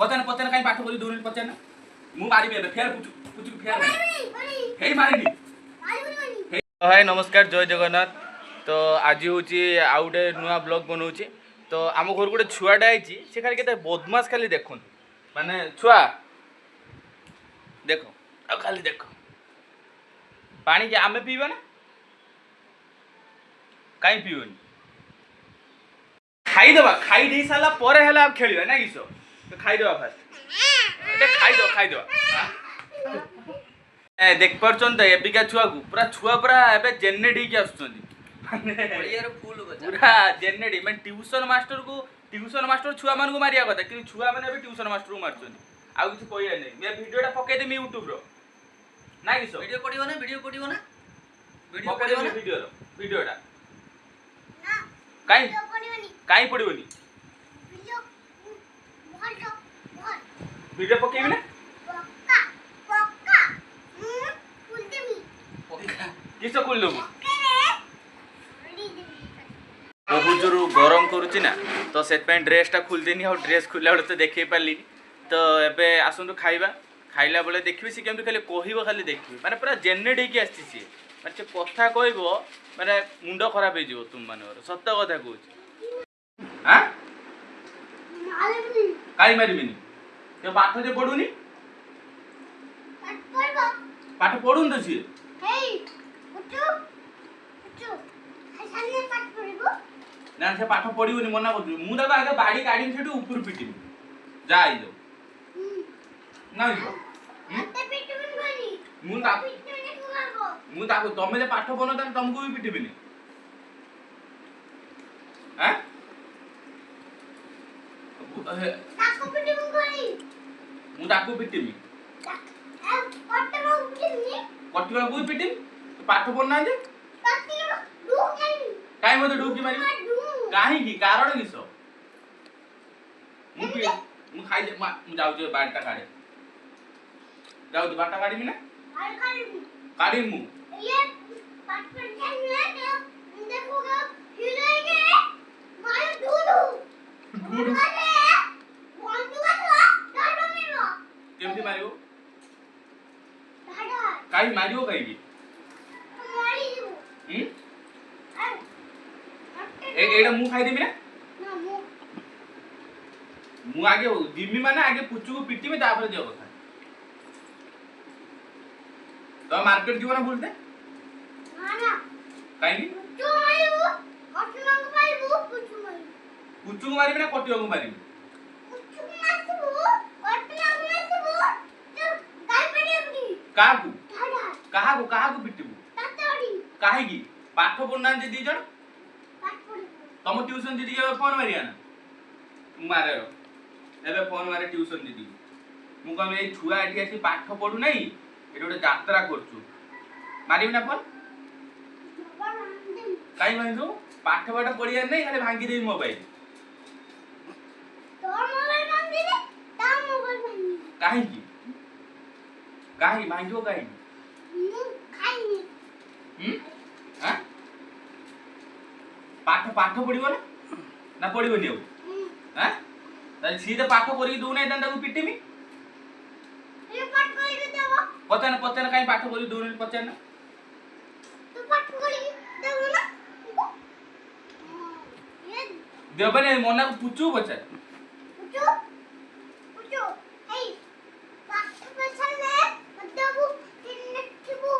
पचन पचन कहीं पाठ करी दौनी पचन मु मारिबे एबे फेर पुचु पुचु फेर हेई मारिनी हाय नमस्कार जय जगन्नाथ। तो आज हूँ आउ गोटे नुआ ब्लॉग बनाऊँ। तो आम घर गोटे छुआटा आई से खाली के बदमाश खाली देख माने छुआ देख आ खाली देख पानी के आमे पीवा ना कहीं पीवनी खाईदे खाई दे सारा पर है आप खेल ना किस तो खाईदे फास्ट खाईदे देख पार्छन तो एबिका छुआ को पूरा एबे जेनेटिक आसुछंदी पूरा जेनेटिक मैं ट्यूशन मास्टर छुआ मान को मारिया कथा कि छुआ माने एबे ट्यूशन मास्टर को मारछंदी आ किछ कोइया नै मैं वीडियोटा पके देमी YouTube रो ना किस वीडियो पडियो ना वीडियोटा ना काई पडियोनी वीडियो पकेबी ना किस खोल देबू बहुत जोर गरम करुच्ची ना तो से ड्रेसटा खोलदेनी और ड्रेस खोलला बेले तो देखे पार्ली तो एबे आसतु खाइबा खाइला बेले देखिए सी केमती खाली कहब खाली देखिए माने पूरा जेनेटिक आसी सी माने से कथा कहब माने मुंड खराब हो तुम मानवर सत्य कथा कहूँ हाँ कहीं मारिबिनी तो पाठ जे पढ़ुनी पाठ पढ़ुन तो सी ना से पाठ पढ़िबनी मना कर मु ताको आगे बाड़ी काढी सेठू ऊपर पिटिबी जा आई दो ना मते पिटिबनी कोनी मु ताको तमे जे पाठ बनो त तुमको भी पिटिबिनी हैं ताको पिटिबनी कोनी मु ताको पिटिबी कटिबा को पिटिबी पाठ पढ़ना जे काई मते डूबकी मारी काहे की कारण किस मु खाई दे मु जाउ जे बाटा काढे जाउ जे बाटा काढी ना काढी मु ये पाठ पर जाने तो देखोगा हिलेगे मार दूधू अरे बंदूक तो डाडो मेरो केमती मारियो डाडा काई मारियो काई की मारी दू एडा मु खाई देबी ना मु आगे दिमी माने आगे पुचु को पिटी में तापर दियो कथा तो मार्केट जीवन बोलते ना ना काई की पुचु मारिबो कटिवा को मारिबो पुचु को मारिबी ना कटिवा को मारिबी पुचु को मारिबो कटिवा को मारिबो तो गाय पडिबी काहा को पिटिबो तातडी काहे की पाठ पढना दी जण तुम ट्यूशन दीदी के फोन मारिया ना मारे एबे फोन मारे ट्यूशन दीदी मु कहम ए छुआ एठी आसी पाठ पढु नै एठी गोटे यात्रा करछु मारिबी ना फोन काई मारि दो पाठ पढिया नै खाली भांगी देबी मोबाइल तोर मोबाइल भांगी दे ता मोबाइल भांगी काहे भांगियो काहे मु खाइनी हां पाठ पढ़िबो ना पढ़िबोनी अब हां ताले सीधे पाठ करी दउ नै ताको पिटिमी ए पाठ करी देबो पचन काई पाठ करी दउ नै पचन तू पाठ करी देबो ना ये देबने मना को पुचू बचा पुचू हे पाठ पछले देबो किनखिबो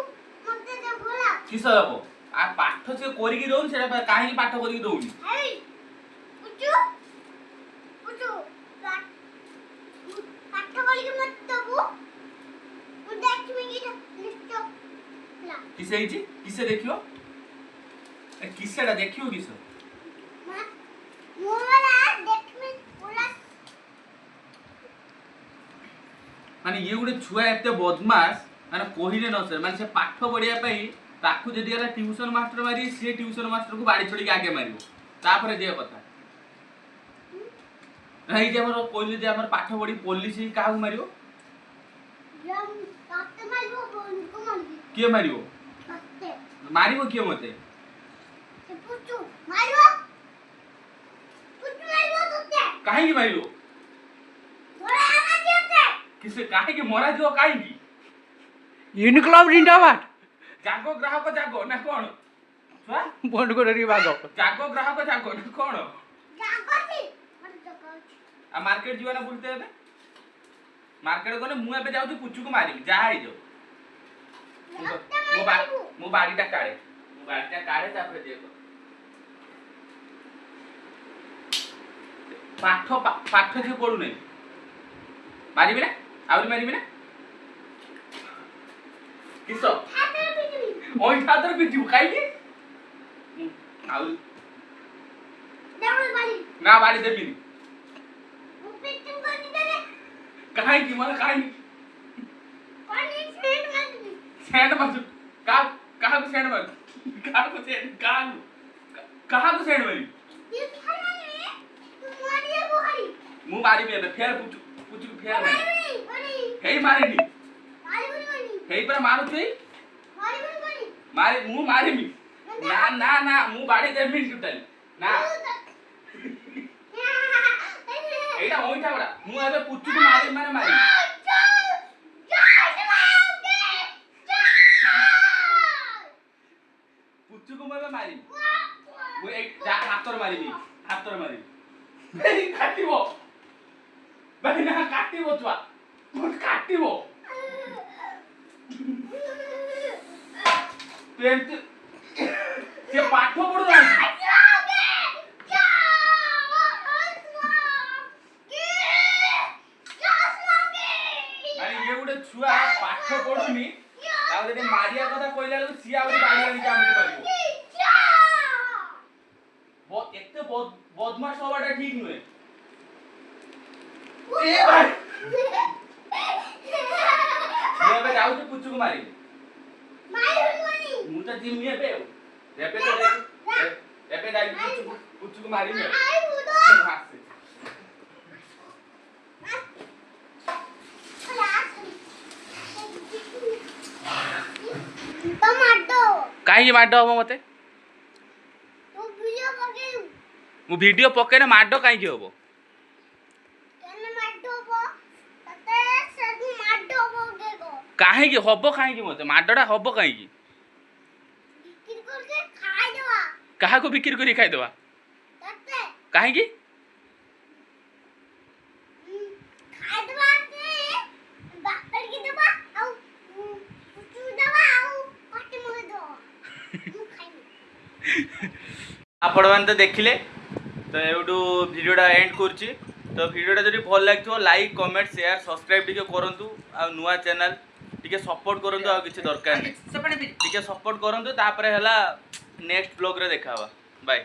मते देबोला किस देबो आ पाठ से कोरी की दउन सेटा काहे पाठ कोरी की दउनी हे पुचू पाठ कोरी की मत दबो मु देखबी की लिस्ट ला किसे हिची किसे देखियो ए किसेडा देखियो किस मोला देखबी बोला माने ये गुडे छुआ एते बदमाश माने कोहिने न सर माने से पाठ पढिया पई ताकू जदि गला ट्यूशन मास्टर मारी से ट्यूशन मास्टर को बाड़ी छोड़ी के आगे मारिबो तापर जे कथा नहीं जे हमर कोइले जे हमर पाठ पढी पुलिस काहू मारियो जम ताते मारिबो को मारिबो के मारिबो ताते मारिबो के मते पुचू मारिबो तोते काहे की मारिबो किसे काहे की मरा जो काहे की यूनिक्लब जिंदाबाद जागो ग्राहक जागो ना कोन छुआ बंद कर रे बागो जागो ग्राहक जागो ना कोन जागो छी मत जागो आ मार्केट जीवा ना बुलते हेबे मार्केट कोने मु एबे जाउ पुचू को मारी जा आइ जो मो बाड़ीटा काढ़े तापर देखो पाठ जे पढु नै मारिबि ना आउरी मारिबि ना किसो हाथे पिटबी ओइ ठादर पिटू काई की आउरी देवल बाली ना बाड़ी देबिनी मु पिटू कोनी दे काहे की मला काहे पानी सेंड मार दी सेंड मार कहा को सेंड मार कहा को सेंड मारी ये खाना है तू मारिया बुहारी मु मारी बे फेर पुचू फेर मारी कोनी हेई मारिनी मारी कोनी हेई पर मारू तुई मारी कोनी मारी मु मारिमी ना ना ना मु बाड़ी देबिनी टोटली ना एटा ओइटा बडा मु एबे पुचू को मारी मारी पुचू को मैं मारी वो एक हाथर मारी नहीं काटिबो भाई ना काटिबो तुआ मत काटिबो तेंत ये पाठ पढो ना अरे ये गुडे छुआ पाठ पढुनी ताऊ जदि मारिया कथा कइला ल सिया आउरी बाड़ी आनी कामते पारिबो बहुत एकते बदमाश हवाटा ठीक नुहे ए भाई मैं एबे जाऊ छी पुचू को मारी मु त जिम में एबे एबे जाई पुचू को मारी में काहे माडो हम मते मु वीडियो पकेने माडो काहे की होबो काहे की होबो काहे की मते माडोडा होबो काहे की काहा को बिक्री करी खाइ देबा काहे की आपण मान तो देखिले तो एटू वीडियोटा एंड करछि तो वीडियोटा जदि भल लागथो लाइक कमेंट शेयर सब्सक्राइब टिके करंतु आ नुवा चैनल टिके सपोर्ट करंतु आ किछि दरकार नै टिके सपोर्ट करंतु तापरे हला नेक्स्ट ब्लॉग रे देखावा बाय।